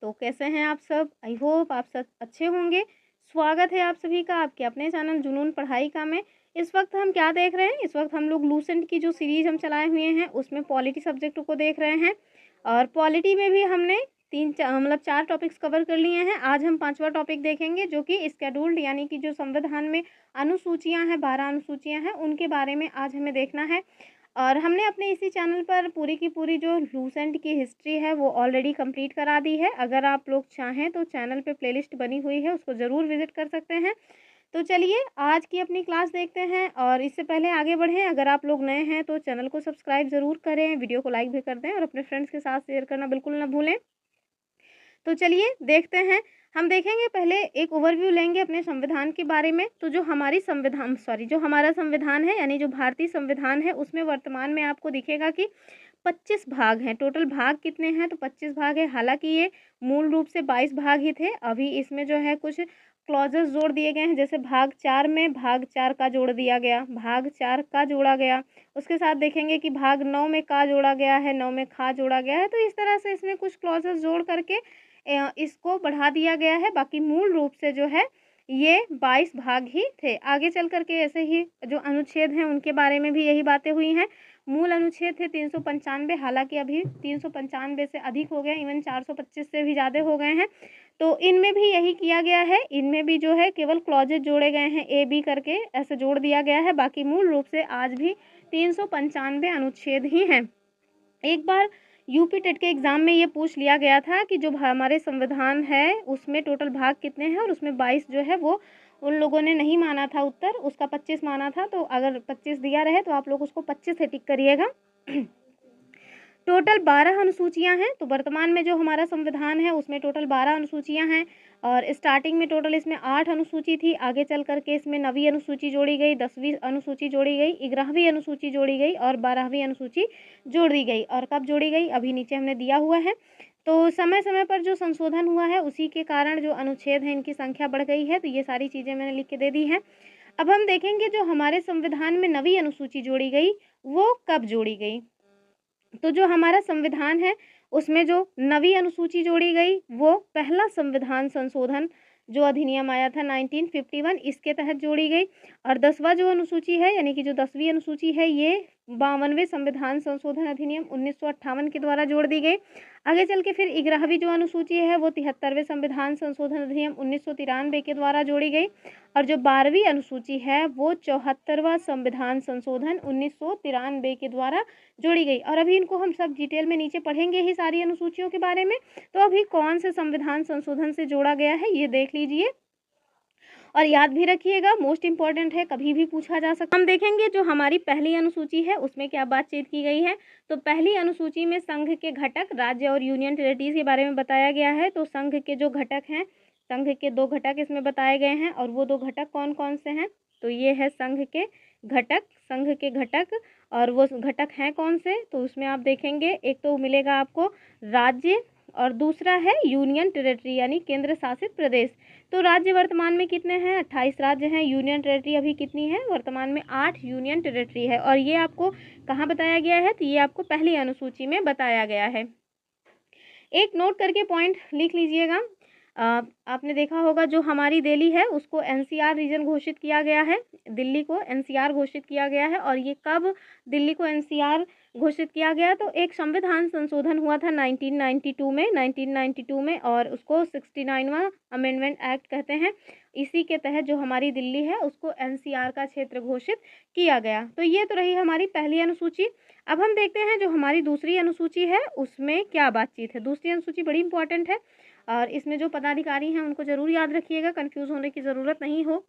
तो कैसे हैं आप सब? आई होप आप सब अच्छे होंगे। स्वागत है आप सभी का आपके अपने चैनल जुनून पढ़ाई का में। इस वक्त हम क्या देख रहे हैं? इस वक्त हम लोग लूसेंट की जो सीरीज़ हम चलाए हुए हैं उसमें पॉलिटी सब्जेक्ट को देख रहे हैं और पॉलिटी में भी हमने 4 टॉपिक्स कवर कर लिए हैं। आज हम 5वां टॉपिक देखेंगे जो कि स्केड्यूल्ड यानी कि जो संविधान में अनुसूचियाँ हैं, 12 अनुसूचियाँ हैं, उनके बारे में आज हमें देखना है। और हमने अपने इसी चैनल पर पूरी की पूरी जो लूसेंट की हिस्ट्री है वो ऑलरेडी कंप्लीट करा दी है। अगर आप लोग चाहें तो चैनल पे प्लेलिस्ट बनी हुई है, उसको ज़रूर विज़िट कर सकते हैं। तो चलिए आज की अपनी क्लास देखते हैं और इससे पहले आगे बढ़ें, अगर आप लोग नए हैं तो चैनल को सब्सक्राइब ज़रूर करें, वीडियो को लाइक भी कर दें और अपने फ्रेंड्स के साथ शेयर करना बिल्कुल ना भूलें। तो चलिए देखते हैं। हम देखेंगे पहले एक ओवरव्यू लेंगे अपने संविधान के बारे में। तो जो हमारा संविधान है यानी जो भारतीय संविधान है उसमें वर्तमान में आपको दिखेगा कि 25 भाग हैं। टोटल भाग कितने हैं? तो 25 भाग है। हालांकि ये मूल रूप से 22 भाग ही थे। अभी इसमें जो है कुछ क्लॉजेस जोड़ दिए गए हैं, जैसे भाग 4 में भाग 4 का जोड़ दिया गया, भाग 4 का जोड़ा गया। उसके साथ देखेंगे कि भाग 9 में का जोड़ा गया है, 9 में खा जोड़ा गया है। तो इस तरह से इसमें कुछ क्लॉजेस जोड़ करके इसको बढ़ा दिया गया है। बाकी मूल रूप से जो है ये 22 भाग ही थे। आगे चल करके ऐसे ही जो अनुच्छेद हैं उनके बारे में भी यही बातें हुई हैं। मूल अनुच्छेद थे 395, हालांकि अभी 395 से अधिक हो गए, इवन 425 से भी ज़्यादा हो गए हैं। तो इनमें भी यही किया गया है। इनमें भी जो है केवल क्लॉजेज जोड़े गए हैं, ए बी करके ऐसे जोड़ दिया गया है। बाकी मूल रूप से आज भी 395 अनुच्छेद ही हैं। एक बार यूपी टेट के एग्ज़ाम में ये पूछ लिया गया था कि जो हमारे संविधान है उसमें टोटल भाग कितने हैं, और उसमें 22 जो है वो उन लोगों ने नहीं माना था उत्तर, उसका 25 माना था। तो अगर 25 दिया रहे तो आप लोग उसको 25 से टिक करिएगा। टोटल 12 अनुसूचियां हैं। तो वर्तमान में जो हमारा संविधान है उसमें टोटल 12 अनुसूचियां हैं और स्टार्टिंग में टोटल इसमें 8 अनुसूची थी। आगे चल करके इसमें 9वीं अनुसूची जोड़ी गई, 10वीं अनुसूची जोड़ी गई, 11वीं अनुसूची जोड़ी गई और 12वीं अनुसूची जोड़ दी गई। और कब जोड़ी गई अभी नीचे हमने दिया हुआ है। तो समय समय पर जो संशोधन हुआ है उसी के कारण जो अनुच्छेद हैं इनकी संख्या बढ़ गई है। तो ये सारी चीज़ें मैंने लिख के दे दी हैं। अब हम देखेंगे जो हमारे संविधान में 9वीं अनुसूची जोड़ी गई वो कब जोड़ी गई। तो जो हमारा संविधान है उसमें जो 9वीं अनुसूची जोड़ी गई वो पहला संविधान संशोधन जो अधिनियम आया था 1951, इसके तहत जोड़ी गई। और 10वां जो अनुसूची है यानी कि जो 10वीं अनुसूची है ये 52वें संविधान संशोधन अधिनियम 1958 के द्वारा जोड़ दी गई। आगे चल के फिर 11वीं जो अनुसूची है वो 73वें संविधान संशोधन अधिनियम 1993 के द्वारा जोड़ी गई। और जो 12वीं अनुसूची है वो 74वां संविधान संशोधन 1993 के द्वारा जोड़ी गई। और अभी इनको हम सब डिटेल में नीचे पढ़ेंगे ही सारी अनुसूचियों के बारे में। तो अभी कौन से संविधान संशोधन से जोड़ा गया है ये देख लीजिए और याद भी रखिएगा, मोस्ट इंपॉर्टेंट है, कभी भी पूछा जा सकता है। हम देखेंगे जो हमारी पहली अनुसूची है उसमें क्या बातचीत की गई है। तो पहली अनुसूची में संघ के घटक, राज्य और यूनियन टेरिटरीज के बारे में बताया गया है। तो संघ के जो घटक हैं, संघ के 2 घटक इसमें बताए गए हैं और वो 2 घटक कौन कौन से हैं। तो ये है संघ के घटक, संघ के घटक। और वो घटक हैं कौन से, तो उसमें आप देखेंगे एक तो मिलेगा आपको राज्य और दूसरा है यूनियन टेरिटरी यानी केंद्र शासित प्रदेश। तो राज्य वर्तमान में कितने हैं? 28 राज्य हैं। यूनियन टेरिटरी अभी कितनी है? वर्तमान में 8 यूनियन टेरिटरी है। और ये आपको कहाँ बताया गया है? तो ये आपको पहली अनुसूची में बताया गया है। एक नोट करके पॉइंट लिख लीजिएगा। आपने देखा होगा जो हमारी दिल्ली है उसको एनसीआर रीजन घोषित किया गया है, दिल्ली को एनसीआर घोषित किया गया है। और ये कब दिल्ली को एनसीआर घोषित किया गया? तो एक संविधान संशोधन हुआ था 1992 में और उसको 69वां अमेंडमेंट एक्ट कहते हैं। इसी के तहत जो हमारी दिल्ली है उसको एनसीआर का क्षेत्र घोषित किया गया। तो ये तो रही हमारी पहली अनुसूची। अब हम देखते हैं जो हमारी दूसरी अनुसूची है उसमें क्या बातचीत है। दूसरी अनुसूची बड़ी इंपॉर्टेंट है और इसमें जो पदाधिकारी हैं उनको ज़रूर याद रखिएगा, कंफ्यूज होने की ज़रूरत नहीं हो।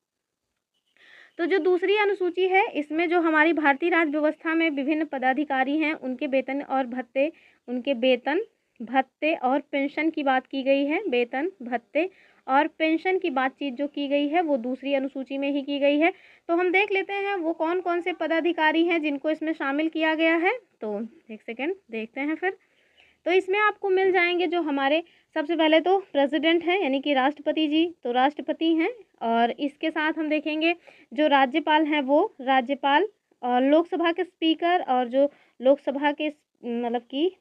तो जो दूसरी अनुसूची है इसमें जो हमारी भारतीय राज्य व्यवस्था में विभिन्न पदाधिकारी हैं उनके वेतन और भत्ते, उनके वेतन भत्ते और पेंशन की बात की गई है। वेतन भत्ते और पेंशन की बातचीत जो की गई है वो दूसरी अनुसूची में ही की गई है। तो हम देख लेते हैं वो कौन कौन से पदाधिकारी हैं जिनको इसमें शामिल किया गया है। तो एक सेकेंड देखते हैं फिर। तो इसमें आपको मिल जाएंगे जो हमारे सबसे पहले तो प्रेसिडेंट हैं यानी कि राष्ट्रपति जी, तो राष्ट्रपति हैं। और इसके साथ हम देखेंगे जो राज्यपाल हैं वो राज्यपाल, और लोकसभा के स्पीकर और जो लोकसभा के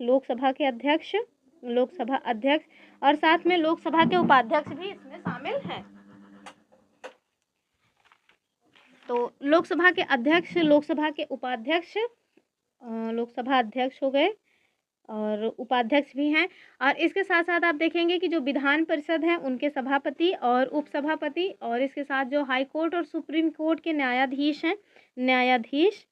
लोकसभा के अध्यक्ष, लोकसभा अध्यक्ष, और साथ में लोकसभा के उपाध्यक्ष भी इसमें शामिल हैं। तो लोकसभा के अध्यक्ष, लोकसभा के उपाध्यक्ष, लोकसभा अध्यक्ष हो गए और उपाध्यक्ष भी हैं। और इसके साथ साथ आप देखेंगे कि जो विधान परिषद है उनके सभापति और उपसभापति, और इसके साथ जो हाई कोर्ट और सुप्रीम कोर्ट के न्यायाधीश हैं, न्यायाधीश,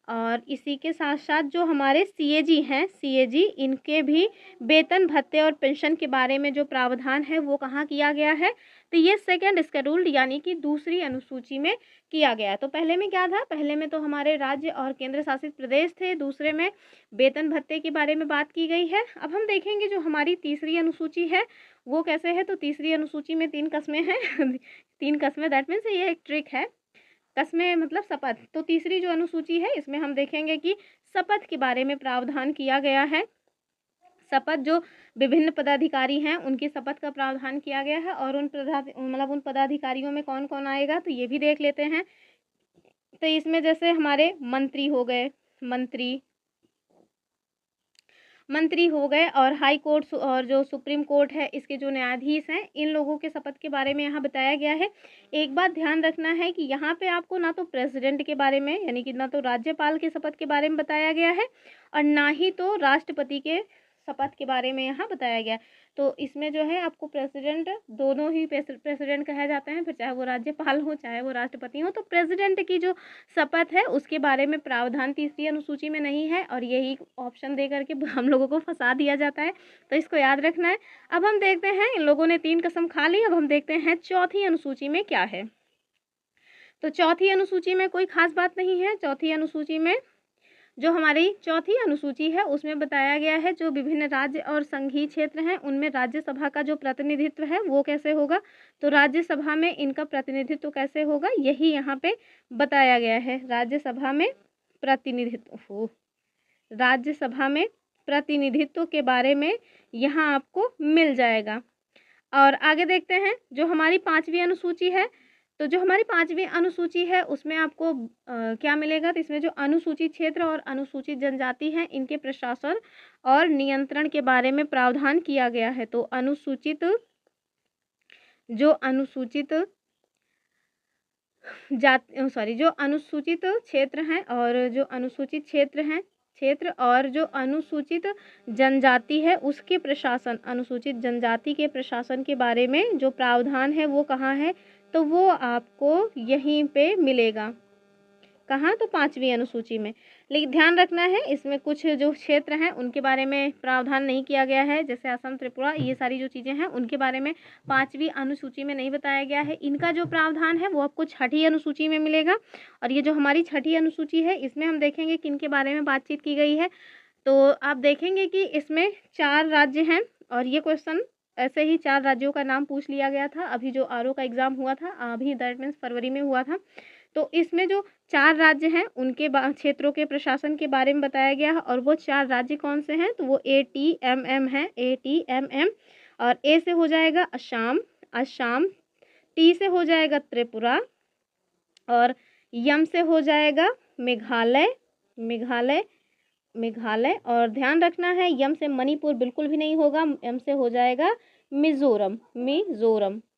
और इसी के साथ साथ जो हमारे सीएजी हैं, सीएजी, इनके भी वेतन भत्ते और पेंशन के बारे में जो प्रावधान है वो कहाँ किया गया है, तो ये सेकंड शेड्यूल्ड यानी कि दूसरी अनुसूची में किया गया है। तो पहले में क्या था, पहले में तो हमारे राज्य और केंद्र शासित प्रदेश थे, दूसरे में वेतन भत्ते के बारे में बात की गई है। अब हम देखेंगे जो हमारी तीसरी अनुसूची है वो कैसे है। तो तीसरी अनुसूची में 3 कस्में हैं 3 कस्में, दैट मीन्स ये एक ट्रिक है, कस्में मतलब शपथ। तो तीसरी जो अनुसूची है इसमें हम देखेंगे कि शपथ के बारे में प्रावधान किया गया है। शपथ जो विभिन्न पदाधिकारी हैं उनकी शपथ का प्रावधान किया गया है, और उन पदाधिकारियों में कौन कौन आएगा तो ये भी देख लेते हैं। तो इसमें जैसे हमारे मंत्री हो गए, मंत्री हो गए, और हाई कोर्ट और जो सुप्रीम कोर्ट है इसके जो न्यायाधीश हैं, इन लोगों के शपथ के बारे में यहाँ बताया गया है। एक बात ध्यान रखना है कि यहाँ पे आपको ना तो प्रेसिडेंट के बारे में यानी कि ना तो राज्यपाल के शपथ के बारे में बताया गया है, और ना ही तो राष्ट्रपति के शपथ के बारे में यहाँ बताया गया। तो इसमें जो है आपको प्रेसिडेंट, दोनों ही प्रेसिडेंट कहा जाते हैं, फिर चाहे वो राज्यपाल हो चाहे वो राष्ट्रपति हो। तो प्रेसिडेंट की जो शपथ है उसके बारे में प्रावधान तीसरी अनुसूची में नहीं है, और यही ऑप्शन दे करके हम लोगों को फंसा दिया जाता है, तो इसको याद रखना है। अब हम देखते हैं, इन लोगों ने 3 कसम खा ली, अब हम देखते हैं चौथी अनुसूची में क्या है। तो चौथी अनुसूची में कोई खास बात नहीं है। चौथी अनुसूची में जो हमारी चौथी अनुसूची है उसमें बताया गया है जो विभिन्न राज्य और संघीय क्षेत्र हैं उनमें राज्यसभा का जो प्रतिनिधित्व है वो कैसे होगा। तो राज्यसभा में इनका प्रतिनिधित्व कैसे होगा यही यहाँ पे बताया गया है। राज्यसभा में प्रतिनिधित्व के बारे में यहाँ आपको मिल जाएगा। और आगे देखते हैं जो हमारी 5वीं अनुसूची है। तो जो हमारी 5वीं अनुसूची है उसमें आपको क्या मिलेगा, तो इसमें जो अनुसूचित क्षेत्र और अनुसूचित जनजाति हैं इनके प्रशासन और नियंत्रण के बारे में प्रावधान किया गया है। तो अनुसूचित क्षेत्र हैं और जो अनुसूचित क्षेत्र और जो अनुसूचित जनजाति है उसके प्रशासन, अनुसूचित जनजाति के प्रशासन के बारे में जो प्रावधान है वो कहाँ है, तो वो आपको यहीं पे मिलेगा। कहाँ, तो 5वीं अनुसूची में। लेकिन ध्यान रखना है इसमें कुछ जो क्षेत्र हैं उनके बारे में प्रावधान नहीं किया गया है, जैसे असम, त्रिपुरा, ये सारी जो चीज़ें हैं उनके बारे में 5वीं अनुसूची में नहीं बताया गया है। इनका जो प्रावधान है वो आपको 6ठी अनुसूची में मिलेगा। और ये जो हमारी 6ठी अनुसूची है इसमें हम देखेंगे किन के बारे में बातचीत की गई है। तो आप देखेंगे कि इसमें 4 राज्य हैं, और ये क्वेश्चन ऐसे ही 4 राज्यों का नाम पूछ लिया गया था अभी जो आरओ का एग्ज़ाम हुआ था, अभी दैट मीन्स फरवरी में हुआ था। तो इसमें जो 4 राज्य हैं उनके क्षेत्रों के प्रशासन के बारे में बताया गया है, और वो 4 राज्य कौन से हैं, तो वो ATMM हैं, ATMM। और ए से हो जाएगा असम, टी से हो जाएगा त्रिपुरा, और यम से हो जाएगा मेघालय, और ध्यान रखना है यम से मणिपुर बिल्कुल भी नहीं होगा, यम से हो जाएगा मिजोरम।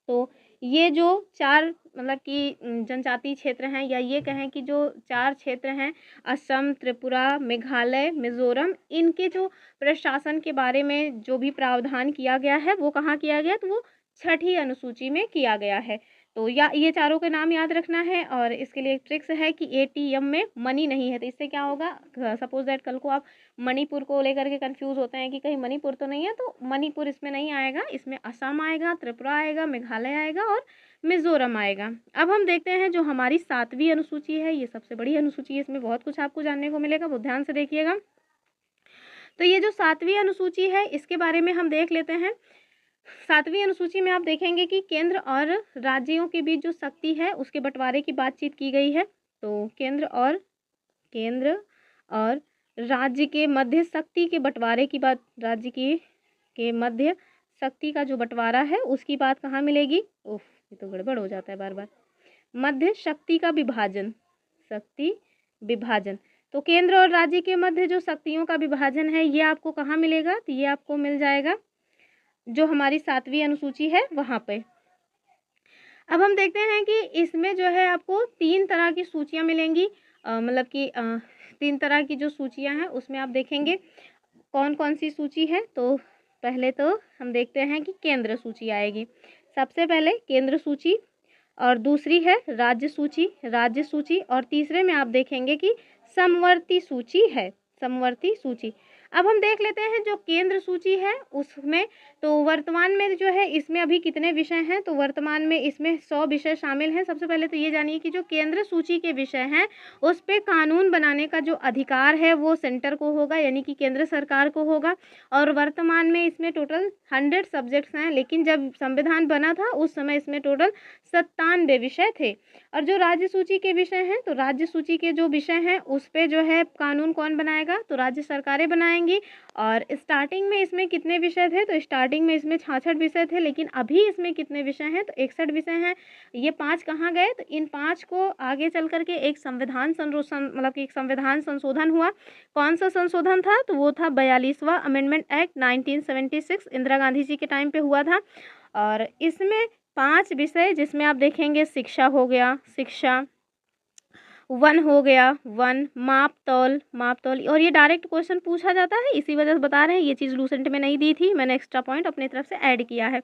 तो ये जो 4 मतलब कि जनजातीय क्षेत्र हैं, या ये कहें कि जो 4 क्षेत्र हैं असम, त्रिपुरा, मेघालय, मिजोरम, इनके जो प्रशासन के बारे में जो भी प्रावधान किया गया है वो कहाँ किया गया, तो वो 6ठी अनुसूची में किया गया है। तो या ये चारों के नाम याद रखना है। और इसके लिए एक ट्रिक्स है कि ATM में मनी नहीं है, तो इससे क्या होगा, सपोज दैट कल को आप मणिपुर को लेकर के कंफ्यूज होते हैं कि कहीं मणिपुर तो नहीं है, तो मणिपुर इसमें नहीं आएगा, इसमें असम आएगा, त्रिपुरा आएगा, मेघालय आएगा और मिजोरम आएगा। अब हम देखते हैं जो हमारी 7वीं अनुसूची है, ये सबसे बड़ी अनुसूची है, इसमें बहुत कुछ आपको जानने को मिलेगा, वो ध्यान से देखिएगा। तो ये जो 7वीं अनुसूची है इसके बारे में हम देख लेते हैं। 7वीं अनुसूची में आप देखेंगे कि केंद्र और राज्यों के बीच जो शक्ति है उसके बंटवारे की बातचीत की गई है। तो केंद्र और राज्य के मध्य शक्ति के बंटवारे की बात, राज्य के मध्य शक्ति का जो बंटवारा है उसकी बात कहाँ मिलेगी, ये तो गड़बड़ हो जाता है बार बार, मध्य शक्ति का विभाजन, तो केंद्र और राज्य के मध्य जो शक्तियों का विभाजन है ये आपको कहाँ मिलेगा, तो ये आपको मिल जाएगा जो हमारी 7वीं अनुसूची है वहाँ पे। अब हम देखते हैं कि इसमें जो है आपको 3 तरह की सूचियाँ मिलेंगी, मतलब कि 3 तरह की जो सूचियाँ हैं उसमें आप देखेंगे कौन कौन सी सूची है। तो पहले तो हम देखते हैं कि केंद्र सूची आएगी। सबसे पहले केंद्र सूची, और दूसरी है राज्य सूची, और तीसरे में आप देखेंगे कि समवर्ती सूची है, समवर्ती सूची। अब हम देख लेते हैं जो केंद्र सूची है उसमें, तो वर्तमान में जो है इसमें अभी कितने विषय हैं, तो वर्तमान में इसमें 100 विषय शामिल हैं। सबसे पहले तो ये जानिए कि जो केंद्र सूची के विषय हैं उस पे कानून बनाने का जो अधिकार है वो सेंटर को होगा, यानी कि केंद्र सरकार को होगा। और वर्तमान में इसमें टोटल 100 सब्जेक्ट्स हैं, लेकिन जब संविधान बना था उस समय इसमें टोटल 97 विषय थे। और जो राज्य सूची के विषय हैं, तो राज्य सूची के जो विषय हैं उस पे जो है कानून कौन बनाएगा, तो राज्य सरकारें बनाएंगी। और स्टार्टिंग में इसमें कितने विषय थे, तो स्टार्टिंग में इसमें 66 विषय थे, लेकिन अभी इसमें कितने विषय हैं, तो 61 विषय हैं। ये 5 कहाँ गए, तो इन 5 को आगे चल करके एक संविधान मतलब कि एक संविधान संशोधन हुआ। कौन सा संशोधन था, तो वो था 42वां अमेंडमेंट एक्ट 1976, इंदिरा गांधी जी के टाइम पे हुआ था। और इसमें 5 विषय जिसमें आप देखेंगे शिक्षा हो गया, शिक्षा, वन हो गया, वन, माप तौल, और ये डायरेक्ट क्वेश्चन पूछा जाता है, इसी वजह से बता रहे हैं, ये चीज़ लूसेंट में नहीं दी थी, मैंने एक्स्ट्रा पॉइंट अपनी तरफ से ऐड किया है।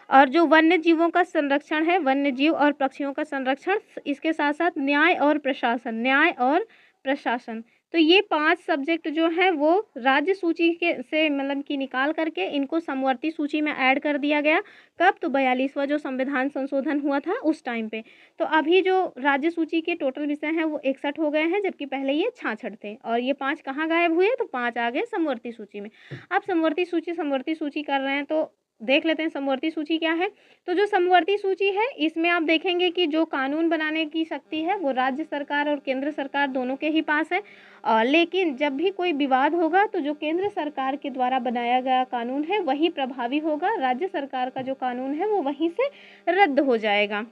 और जो वन्य जीवों का संरक्षण है, वन्य जीव और पक्षियों का संरक्षण, इसके साथ साथ न्याय और प्रशासन, तो ये 5 सब्जेक्ट जो हैं वो राज्य सूची के से मतलब कि निकाल करके इनको समवर्ती सूची में ऐड कर दिया गया। कब, तो 42वां जो संविधान संशोधन हुआ था उस टाइम पे। तो अभी जो राज्य सूची के टोटल विषय हैं वो 61 हो गए हैं, जबकि पहले ये 66 थे। और ये 5 कहाँ गायब हुए, तो 5 आ गए समवर्ती सूची में। अब समवर्ती सूची कर रहे हैं तो देख लेते हैं समवर्ती सूची क्या है। तो जो समवर्ती सूची है इसमें आप देखेंगे कि जो कानून बनाने की शक्ति है वो राज्य सरकार और केंद्र सरकार दोनों के ही पास है। लेकिन जब भी कोई विवाद होगा तो जो केंद्र सरकार के द्वारा बनाया गया कानून है वही प्रभावी होगा, राज्य सरकार का जो कानून है वो वहीं से रद्द हो जाएगा।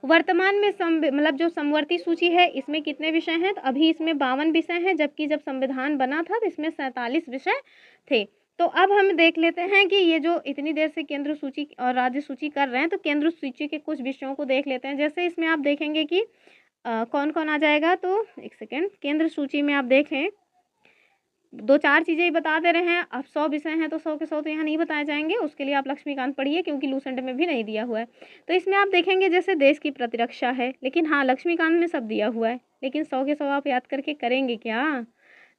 वर्तमान में मतलब जो समवर्ती सूची है इसमें कितने विषय हैं, तो अभी इसमें 52 विषय हैं, जबकि जब संविधान बना था तो इसमें 47 विषय थे। तो अब हम देख लेते हैं कि ये जो इतनी देर से केंद्र सूची और राज्य सूची कर रहे हैं तो केंद्र सूची के कुछ विषयों को देख लेते हैं। जैसे इसमें आप देखेंगे कि कौन कौन आ जाएगा, तो एक सेकेंड, केंद्र सूची में आप देखें 2-4 चीज़ें ही बता दे रहे हैं। अब 100 विषय हैं तो 100 के 100 तो यहाँ नहीं बताए जाएंगे, उसके लिए आप लक्ष्मीकांत पढ़िए क्योंकि लूसेंट में भी नहीं दिया हुआ है। तो इसमें आप देखेंगे जैसे देश की प्रतिरक्षा है, लेकिन हाँ लक्ष्मीकांत में सब दिया हुआ है, लेकिन 100 के 100 आप याद करके करेंगे क्या।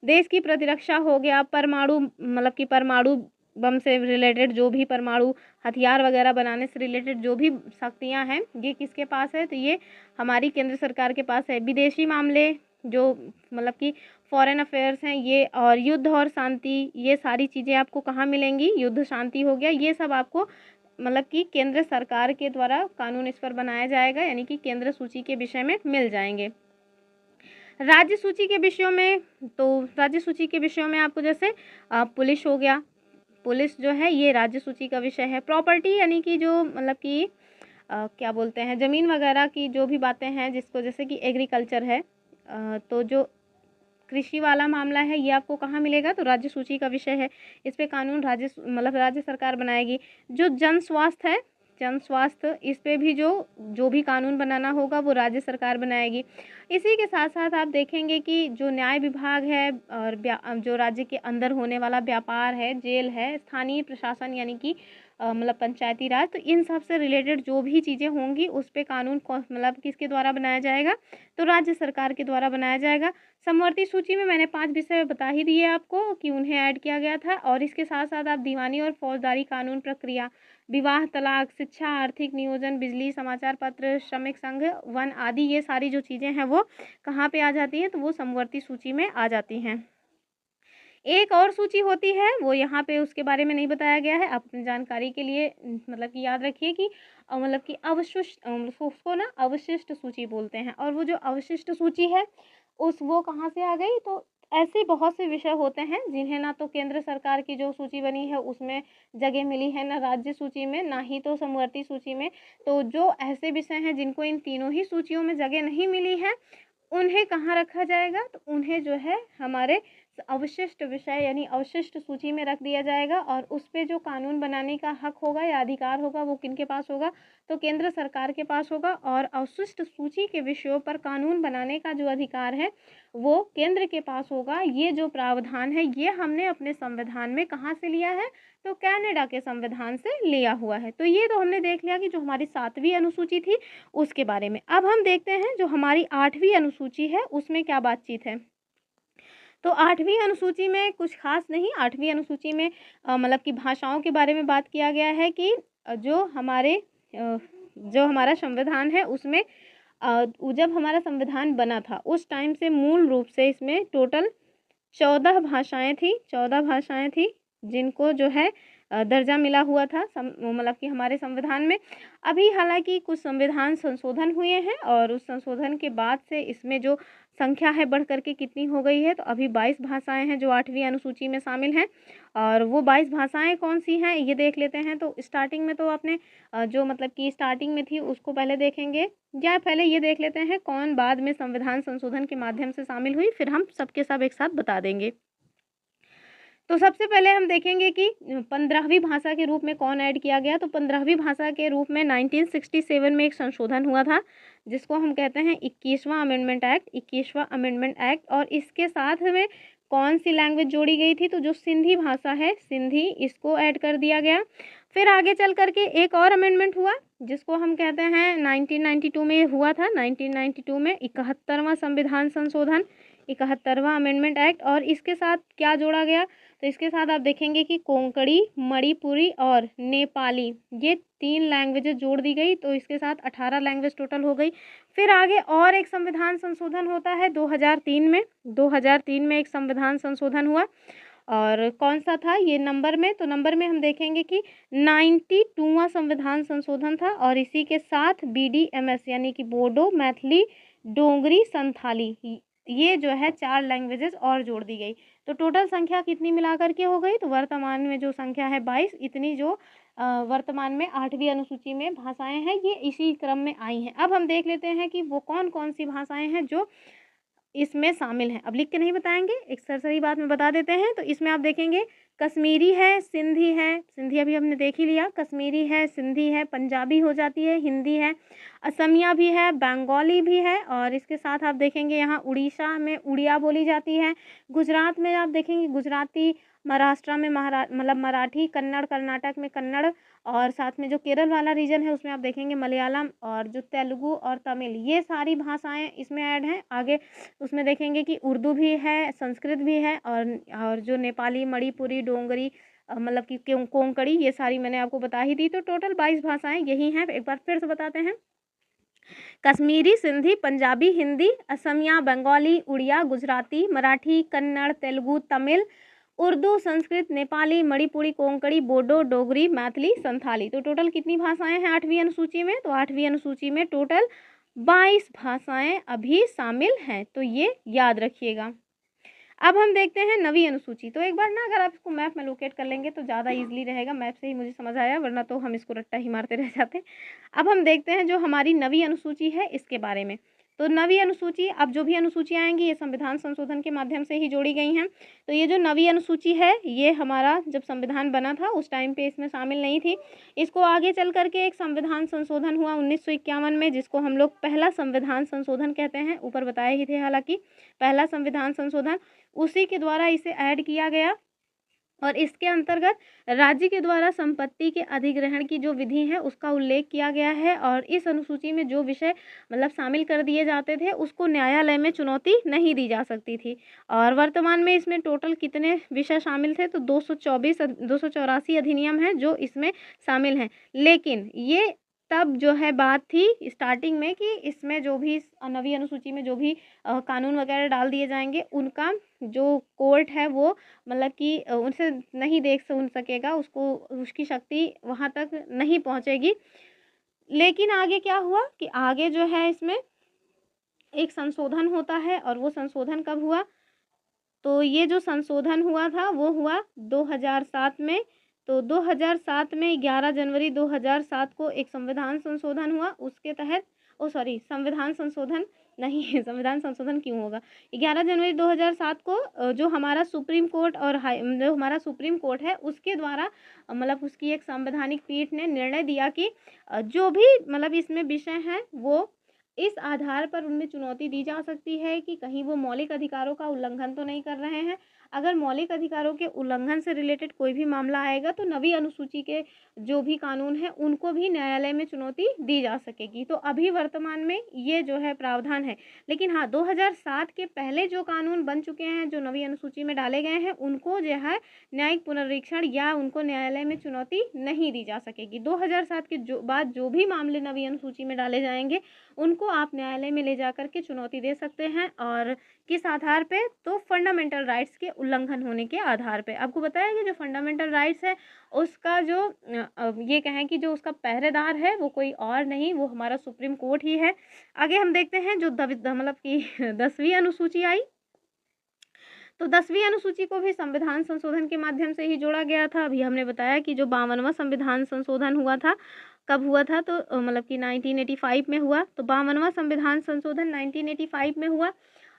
देश की प्रतिरक्षा हो गया, परमाणु मतलब कि परमाणु बम से रिलेटेड जो भी परमाणु हथियार वगैरह बनाने से रिलेटेड जो भी शक्तियाँ हैं ये किसके पास है, तो ये हमारी केंद्र सरकार के पास है। विदेशी मामले जो मतलब कि फॉरेन अफेयर्स हैं ये, और युद्ध और शांति, ये सारी चीज़ें आपको कहाँ मिलेंगी, युद्ध शांति हो गया, ये सब आपको मतलब कि केंद्र सरकार के द्वारा कानून इस पर बनाया जाएगा, यानी कि केंद्र सूची के विषय में मिल जाएंगे। राज्य सूची के विषयों में, तो राज्य सूची के विषयों में आपको जैसे पुलिस हो गया, पुलिस जो है ये राज्य सूची का विषय है। प्रॉपर्टी यानी कि जो मतलब कि क्या बोलते हैं, ज़मीन वगैरह की जो भी बातें हैं, जिसको जैसे कि एग्रीकल्चर है, तो जो कृषि वाला मामला है ये आपको कहाँ मिलेगा, तो राज्य सूची का विषय है। इस पे कानून राज्य सरकार बनाएगी। जो जन स्वास्थ्य है, जन स्वास्थ्य, इस पे भी जो भी कानून बनाना होगा वो राज्य सरकार बनाएगी। इसी के साथ साथ आप देखेंगे कि जो न्याय विभाग है और जो राज्य के अंदर होने वाला व्यापार है, जेल है, स्थानीय प्रशासन यानी कि मतलब पंचायती राज, तो इन सब से रिलेटेड जो भी चीज़ें होंगी उस पे कानून मतलब किसके द्वारा बनाया जाएगा, तो राज्य सरकार के द्वारा बनाया जाएगा। समवर्ती सूची में मैंने 5 विषय बता ही दिए आपको कि उन्हें ऐड किया गया था। और इसके साथ साथ आप दीवानी और फौजदारी कानून प्रक्रिया, विवाह, तलाक, शिक्षा, आर्थिक नियोजन, बिजली, समाचार पत्र, श्रमिक संघ, वन आदि, ये सारी जो चीज़ें हैं वो कहाँ पे आ जाती हैं, तो वो समवर्ती सूची में आ जाती हैं। एक और सूची होती है वो यहाँ पे उसके बारे में नहीं बताया गया है, आप अपनी जानकारी के लिए मतलब कि याद रखिए कि मतलब कि अवशिष्ट उसको ना अवशिष्ट सूची बोलते हैं। और वो जो अवशिष्ट सूची है वो कहाँ से आ गई, तो ऐसे बहुत से विषय होते हैं जिन्हें ना तो केंद्र सरकार की जो सूची बनी है उसमें जगह मिली है, ना राज्य सूची में, ना ही तो समवर्ती सूची में। तो जो ऐसे विषय हैं जिनको इन तीनों ही सूचियों में जगह नहीं मिली है उन्हें कहाँ रखा जाएगा? तो उन्हें जो है हमारे अवशिष्ट विषय यानी अवशिष्ट सूची में रख दिया जाएगा और उस पे जो कानून बनाने का हक होगा या अधिकार होगा वो किनके पास होगा? तो केंद्र सरकार के पास होगा। और अवशिष्ट सूची के विषयों पर कानून बनाने का जो अधिकार है वो केंद्र के पास होगा। ये जो प्रावधान है ये हमने अपने संविधान में कहाँ से लिया है? तो कनाडा के संविधान से लिया हुआ है। तो ये तो हमने देख लिया कि जो हमारी 7वीं अनुसूची थी उसके बारे में। अब हम देखते हैं जो हमारी 8वीं अनुसूची है उसमें क्या बातचीत है। तो 8वीं अनुसूची में कुछ खास नहीं, 8वीं अनुसूची में मतलब कि भाषाओं के बारे में बात किया गया है कि जो हमारा संविधान है उसमें जब हमारा संविधान बना था उस टाइम से मूल रूप से इसमें टोटल 14 भाषाएं थी जिनको जो है दर्जा मिला हुआ था मतलब कि हमारे संविधान में। अभी हालांकि कुछ संविधान संशोधन हुए हैं और उस संशोधन के बाद से इसमें जो संख्या है बढ़ करके कितनी हो गई है, तो अभी 22 भाषाएं हैं जो 8वीं अनुसूची में शामिल हैं। और वो 22 भाषाएं कौन सी हैं ये देख लेते हैं। तो स्टार्टिंग में तो आपने जो मतलब कि स्टार्टिंग में थी उसको पहले देखेंगे, या पहले ये देख लेते हैं कौन बाद में संविधान संशोधन के माध्यम से शामिल हुई, फिर हम सबके सब एक साथ बता देंगे। तो सबसे पहले हम देखेंगे कि 15वीं भाषा के रूप में कौन ऐड किया गया। तो 15वीं भाषा के रूप में 1967 में एक संशोधन हुआ था जिसको हम कहते हैं 21वां अमेंडमेंट एक्ट। 21वां अमेंडमेंट एक्ट, और इसके साथ में कौन सी लैंग्वेज जोड़ी गई थी? तो जो सिंधी भाषा है सिंधी, इसको ऐड कर दिया गया। फिर आगे चल करके एक और अमेंडमेंट हुआ जिसको हम कहते हैं 1992 में हुआ था। 1992 में 71वां संविधान संशोधन, 71वां अमेंडमेंट एक्ट। और इसके साथ क्या जोड़ा गया? तो इसके साथ आप देखेंगे कि कोंकणी, मणिपुरी और नेपाली, ये 3 लैंग्वेजेस जोड़ दी गई। तो इसके साथ 18 लैंग्वेज टोटल हो गई। फिर आगे और एक संविधान संशोधन होता है 2003 में। 2003 में एक संविधान संशोधन हुआ, और कौन सा था ये नंबर में? तो नंबर में हम देखेंगे कि 92वां संविधान संशोधन था। और इसी के साथ BDMS यानी कि बोडो, मैथिली, डोगरी, संथाली, ये जो है 4 लैंग्वेजेस और जोड़ दी गई। तो टोटल संख्या कितनी मिलाकर के हो गई? तो वर्तमान में जो संख्या है 22, इतनी जो वर्तमान में 8वीं अनुसूची में भाषाएं हैं ये इसी क्रम में आई हैं। अब हम देख लेते हैं कि वो कौन कौन सी भाषाएं हैं जो इसमें शामिल हैं। अब लिख के नहीं बताएंगे, एक सरसरी बात में बता देते हैं। तो इसमें आप देखेंगे कश्मीरी है, सिंधी है, सिंधी अभी हमने देख ही लिया, कश्मीरी है, सिंधी है, पंजाबी हो जाती है, हिंदी है, असमिया भी है, बंगाली भी है, और इसके साथ आप देखेंगे यहाँ उड़ीसा में उड़िया बोली जाती है, गुजरात में आप देखेंगे गुजराती, महाराष्ट्र में मतलब मराठी, कन्नड़ कर्नाटक में कन्नड़, और साथ में जो केरल वाला रीजन है उसमें आप देखेंगे मलयालम, और जो तेलुगु और तमिल, ये सारी भाषाएं इसमें ऐड हैं। आगे उसमें देखेंगे कि उर्दू भी है, संस्कृत भी है, और जो नेपाली, मणिपुरी, डोंगरी मतलब कि कोंकणी, ये सारी मैंने आपको बता ही दी। तो टोटल 22 भाषाएं यही हैं। एक बार फिर से बताते हैं, कश्मीरी, सिंधी, पंजाबी, हिंदी, असमिया, बंगाली, उड़िया, गुजराती, मराठी, कन्नड़, तेलुगु, तमिल, उर्दू, संस्कृत, नेपाली, मणिपुरी, कोंकणी, बोडो, डोगरी, मैथिली, संथाली। तो टोटल कितनी भाषाएं हैं 8वीं अनुसूची में? तो 8वीं अनुसूची में टोटल 22 भाषाएं अभी शामिल हैं। तो ये याद रखिएगा। अब हम देखते हैं 9वीं अनुसूची। तो एक बार ना अगर आप इसको मैप में लोकेट कर लेंगे तो ज़्यादा इजीली रहेगा। मैप से ही मुझे समझ आया, वरना तो हम इसको रट्टा ही मारते रह जाते। अब हम देखते हैं जो हमारी 9वीं अनुसूची है इसके बारे में। तो 9वीं अनुसूची, अब जो भी अनुसूचियाँ आएंगी ये संविधान संशोधन के माध्यम से ही जोड़ी गई हैं। तो ये जो 9वीं अनुसूची है ये हमारा जब संविधान बना था उस टाइम पे इसमें शामिल नहीं थी। इसको आगे चल करके एक संविधान संशोधन हुआ 1951 में, जिसको हम लोग पहला संविधान संशोधन कहते हैं। ऊपर बताए ही थे हालांकि, पहला संविधान संशोधन, उसी के द्वारा इसे ऐड किया गया। और इसके अंतर्गत राज्य के द्वारा संपत्ति के अधिग्रहण की जो विधि है उसका उल्लेख किया गया है। और इस अनुसूची में जो विषय मतलब शामिल कर दिए जाते थे उसको न्यायालय में चुनौती नहीं दी जा सकती थी। और वर्तमान में इसमें टोटल कितने विषय शामिल थे? तो 284 अधिनियम हैं जो इसमें शामिल हैं। लेकिन ये तब जो है बात थी स्टार्टिंग में कि इसमें जो भी 9वीं अनुसूची में जो भी कानून वगैरह डाल दिए जाएंगे उनका जो कोर्ट है वो मतलब कि उनसे नहीं सुन सकेगा, उसको उसकी शक्ति वहाँ तक नहीं पहुँचेगी। लेकिन आगे क्या हुआ कि आगे जो है इसमें एक संशोधन होता है, और वो संशोधन कब हुआ? तो ये जो संशोधन हुआ था वो हुआ 2007 में। तो 2007 में 11 जनवरी 2007 को एक संविधान संशोधन हुआ, उसके तहत संविधान संशोधन नहीं संविधान संशोधन क्यों होगा? 11 जनवरी 2007 को जो हमारा सुप्रीम कोर्ट और जो हमारा सुप्रीम कोर्ट है उसके द्वारा मतलब उसकी एक संवैधानिक पीठ ने निर्णय दिया कि जो भी मतलब इसमें विषय हैं वो इस आधार पर उनमें चुनौती दी जा सकती है कि कहीं वो मौलिक अधिकारों का उल्लंघन तो नहीं कर रहे हैं। अगर मौलिक अधिकारों के उल्लंघन से रिलेटेड कोई भी मामला आएगा तो नवीं अनुसूची के जो भी कानून हैं उनको भी न्यायालय में चुनौती दी जा सकेगी। तो अभी वर्तमान में ये जो है प्रावधान है। लेकिन हाँ, 2007 के पहले जो कानून बन चुके हैं, जो नवीं अनुसूची में डाले गए हैं, उनको जो है न्यायिक पुनरीक्षण या उनको न्यायालय में चुनौती नहीं दी जा सकेगी। 2007 के बाद जो भी मामले नवीं अनुसूची में डाले जाएंगे उनको आप न्यायालय में ले जाकर के चुनौती दे सकते हैं। और किस आधार पे? तो फंडामेंटल राइट्स के उल्लंघन होने के आधार पे। आपको बताया कि जो फंडामेंटल राइट्स है उसका जो ये कहें कि जो उसका पहरेदार है वो कोई और नहीं, वो हमारा सुप्रीम कोर्ट ही है। आगे हम देखते हैं जो मतलब कि 10वीं अनुसूची आई, तो 10वीं अनुसूची को भी संविधान संशोधन के माध्यम से ही जोड़ा गया था। अभी हमने बताया कि जो 52वां संविधान संशोधन हुआ था, कब हुआ था? तो मतलब कि 1985 में हुआ। तो 52वां संविधान संशोधन 1985 में हुआ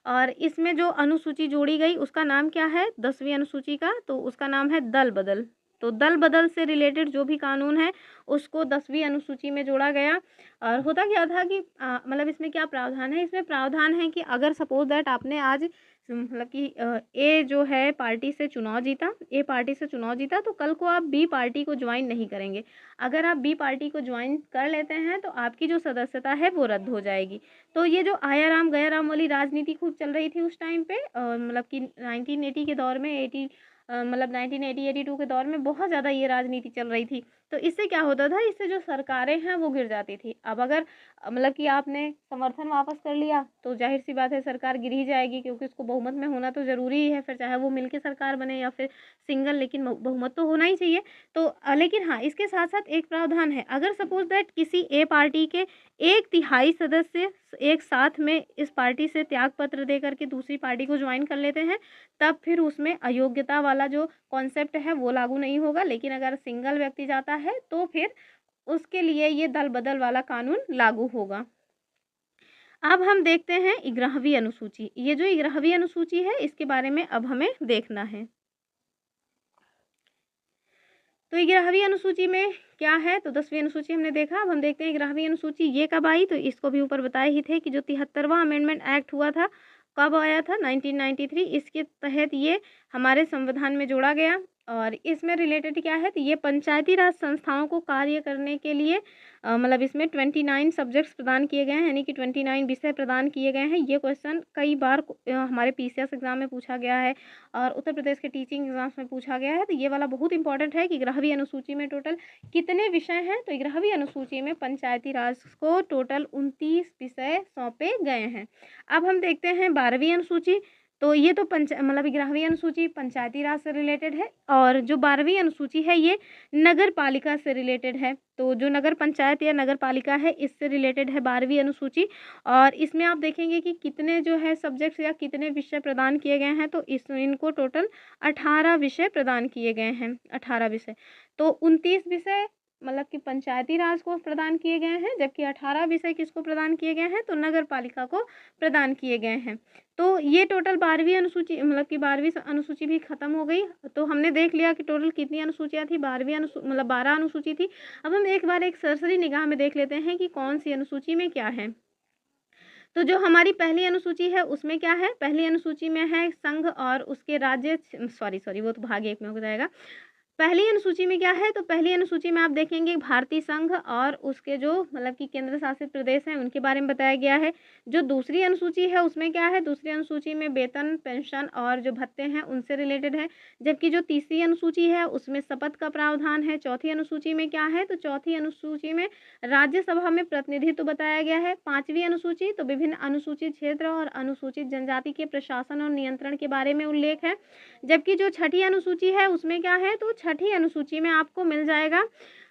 और इसमें जो अनुसूची जोड़ी गई उसका नाम क्या है 10वीं अनुसूची का? तो उसका नाम है दल बदल। तो दल बदल से रिलेटेड जो भी कानून है उसको 10वीं अनुसूची में जोड़ा गया। और होता क्या था कि मतलब इसमें क्या प्रावधान है? इसमें प्रावधान है कि अगर सपोज दैट आपने आज मतलब कि ए जो है पार्टी से चुनाव जीता, ए पार्टी से चुनाव जीता, तो कल को आप बी पार्टी को ज्वाइन नहीं करेंगे। अगर आप बी पार्टी को ज्वाइन कर लेते हैं तो आपकी जो सदस्यता है वो रद्द हो जाएगी। तो ये जो आया राम गया राम वाली राजनीति खूब चल रही थी उस टाइम पे, मतलब कि 1980 के दौर में 80 मतलब 1980-82 के दौर में बहुत ज़्यादा ये राजनीति चल रही थी। तो इससे क्या होता था? इससे जो सरकारें हैं वो गिर जाती थी। अब अगर मतलब कि आपने समर्थन वापस कर लिया तो जाहिर सी बात है सरकार गिर ही जाएगी, क्योंकि उसको बहुमत में होना तो ज़रूरी ही है, फिर चाहे वो मिलके सरकार बने या फिर सिंगल, लेकिन बहुमत तो होना ही चाहिए। तो लेकिन हाँ, इसके साथ साथ एक प्रावधान है, अगर सपोज दैट किसी ए पार्टी के 1/3 सदस्य एक साथ में इस पार्टी से त्याग पत्र दे करके दूसरी पार्टी को ज्वाइन कर लेते हैं, तब फिर उसमें अयोग्यता वाला जो कॉन्सेप्ट है वो लागू नहीं होगा। लेकिन अगर सिंगल व्यक्ति जाता है तो फिर उसके लिए ये दल बदल वाला कानून लागू होगा। अब हम देखते हैं 11वीं अनुसूची। ये जो 11वीं अनुसूची है इसके बारे में अब हमें देखना है। तो 11वीं अनुसूची में क्या है? तो 10वीं अनुसूची हमने देखा, अब हम देखते हैं 11वीं अनुसूची ये कब आई। तो इसको भी ऊपर बताए ही थे कि जो 73वां अमेंडमेंट एक्ट हुआ था, कब आया था? 1993। इसके तहत ये हमारे संविधान में जोड़ा गया। और इसमें रिलेटेड क्या है? तो ये पंचायती राज संस्थाओं को कार्य करने के लिए मतलब इसमें 29 सब्जेक्ट्स प्रदान किए गए हैं, यानी कि 29 विषय प्रदान किए गए हैं। ये क्वेश्चन कई बार हमारे पीसीएस एग्जाम में पूछा गया है और उत्तर प्रदेश के टीचिंग एग्जाम्स में पूछा गया है। तो ये वाला बहुत इंपॉर्टेंट है कि 11वीं अनुसूची में टोटल कितने विषय हैं? तो 11वीं अनुसूची में पंचायती राज को टोटल 29 विषय सौंपे गए हैं। अब हम देखते हैं 12वीं अनुसूची। तो ये तो मतलब 11वीं अनुसूची पंचायती राज से रिलेटेड है और जो 12वीं अनुसूची है ये नगर पालिका से रिलेटेड है। तो जो नगर पंचायत या नगर पालिका है इससे रिलेटेड है 12वीं अनुसूची। और इसमें आप देखेंगे कि कितने जो है सब्जेक्ट्स या कितने विषय प्रदान किए गए हैं। तो इनको टोटल 18 विषय प्रदान किए गए हैं, 18 विषय। तो 29 विषय मतलब कि पंचायती राज को प्रदान किए गए हैं, जबकि 18 विषय किसको प्रदान किए गए हैं? तो नगर पालिका को प्रदान किए गए हैं। तो ये टोटल 12वीं अनुसूची मतलब कि 12वीं अनुसूची भी खत्म हो गई। तो हमने देख लिया कि टोटल कितनी अनुसूचियाँ थी, 12वीं मतलब 12 अनुसूची थी। अब हम एक बार एक सरसरी निगाह में देख लेते हैं कि कौन सी अनुसूची में क्या है। तो जो हमारी पहली अनुसूची है उसमें क्या है? पहली अनुसूची में है संघ और उसके राज्य, सॉरी वो तो भाग 1 में हो जाएगा। पहली अनुसूची में क्या है? तो पहली अनुसूची में आप देखेंगे भारतीय संघ और उसके जो मतलब कि केंद्र शासित प्रदेश हैं उनके बारे में बताया गया है। जो दूसरी अनुसूची है उसमें क्या है? दूसरी अनुसूची में वेतन, पेंशन और जो भत्ते हैं उनसे रिलेटेड है। जबकि जो तीसरी अनुसूची है उसमें शपथ का प्रावधान है। चौथी अनुसूची में क्या है? तो चौथी अनुसूची में राज्यसभा में प्रतिनिधित्व बताया गया है। 5वीं अनुसूची तो विभिन्न अनुसूचित क्षेत्र और अनुसूचित जनजाति के प्रशासन और नियंत्रण के बारे में उल्लेख है। जबकि जो छठी अनुसूची है उसमें क्या है? तो छठी अनुसूची में आपको मिल जाएगा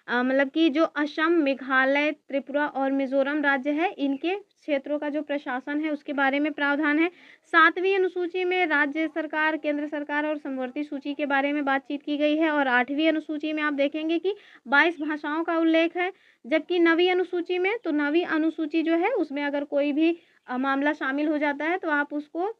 मतलब कि जो असम, मेघालय, त्रिपुरा और मिजोरम राज्य है इनके क्षेत्रों का जो प्रशासन है उसके बारे में प्रावधान है। 7वीं अनुसूची में राज्य सरकार, केंद्र सरकार और समवर्ती सूची के बारे में बातचीत की गई है। और 8वीं अनुसूची में आप देखेंगे कि 22 भाषाओं का उल्लेख है। जबकि 9वीं अनुसूची में, तो 9वीं अनुसूची जो है उसमें अगर कोई भी मामला शामिल हो जाता है तो आप उसको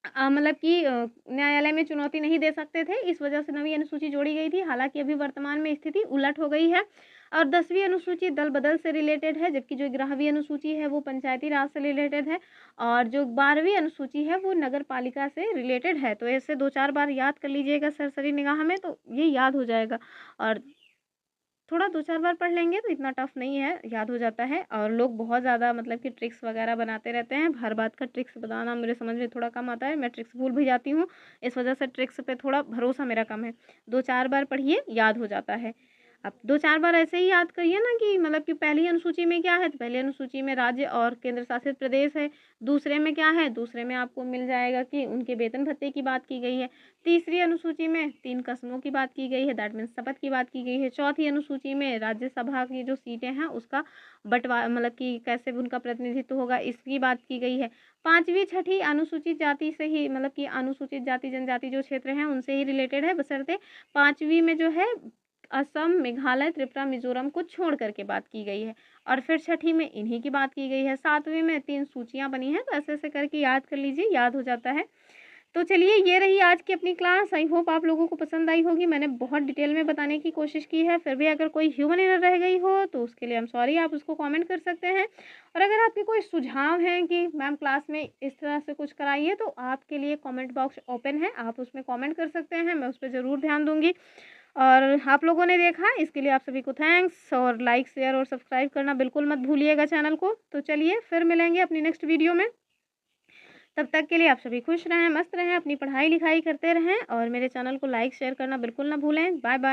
मतलब कि न्यायालय में चुनौती नहीं दे सकते थे। इस वजह से 9वीं अनुसूची जोड़ी गई थी। हालाँकि अभी वर्तमान में स्थिति उलट हो गई है और 10वीं अनुसूची दल-बदल से रिलेटेड है, जबकि जो 11वीं अनुसूची है वो पंचायती राज से रिलेटेड है और जो 12वीं अनुसूची है वो नगर पालिका से रिलेटेड है। तो ऐसे 2-4 बार याद कर लीजिएगा सरसरी निगाह में, तो ये याद हो जाएगा और थोड़ा 2-4 बार पढ़ लेंगे तो इतना टफ नहीं है, याद हो जाता है। और लोग बहुत ज़्यादा मतलब कि ट्रिक्स वगैरह बनाते रहते हैं। हर बात का ट्रिक्स बताना मेरे समझ में थोड़ा कम आता है, मैं ट्रिक्स भूल भी जाती हूँ, इस वजह से ट्रिक्स पे थोड़ा भरोसा मेरा कम है। 2-4 बार पढ़िए, याद हो जाता है। अब 2-4 बार ऐसे ही याद करिए ना कि मतलब कि पहली अनुसूची में क्या है, तो पहली अनुसूची में राज्य और केंद्र शासित प्रदेश है। दूसरे में क्या है, दूसरे में आपको मिल जाएगा कि उनके वेतन भत्ते की बात की गई है। तीसरी अनुसूची में 3 कस्मों की बात की गई है, दैट मीन्स शपथ की बात की गई है। चौथी अनुसूची में राज्यसभा की जो सीटें हैं उसका मतलब कि कैसे उनका प्रतिनिधित्व होगा, इसकी बात की गई है। 5वीं, 6ठी अनुसूचित जाति से ही मतलब कि अनुसूचित जाति जनजाति जो क्षेत्र हैं उनसे ही रिलेटेड है, बशर्ते 5वीं में जो है असम, मेघालय, त्रिपुरा, मिज़ोरम को छोड़ कर के बात की गई है और फिर 6ठी में इन्हीं की बात की गई है। 7वीं में 3 सूचियाँ बनी हैं, तो ऐसे-ऐसे करके याद कर लीजिए, याद हो जाता है। तो चलिए ये रही आज की अपनी क्लास। आई होप आप लोगों को पसंद आई होगी। मैंने बहुत डिटेल में बताने की कोशिश की है, फिर भी अगर कोई ह्यूमन एरर रह गई हो तो उसके लिए आई एम सॉरी, आप उसको कमेंट कर सकते हैं। और अगर आपके कोई सुझाव हैं कि मैम क्लास में इस तरह से कुछ कराइए, तो आपके लिए कमेंट बॉक्स ओपन है, आप उसमें कमेंट कर सकते हैं, मैं उस पे ज़रूर ध्यान दूँगी। और आप लोगों ने देखा इसके लिए आप सभी को थैंक्स और लाइक, शेयर और सब्सक्राइब करना बिल्कुल मत भूलिएगा चैनल को। तो चलिए फिर मिलेंगे अपनी नेक्स्ट वीडियो में। तब तक के लिए आप सभी खुश रहें, मस्त रहें, अपनी पढ़ाई-लिखाई करते रहें और मेरे चैनल को लाइक, शेयर करना बिल्कुल ना भूलें। Bye bye.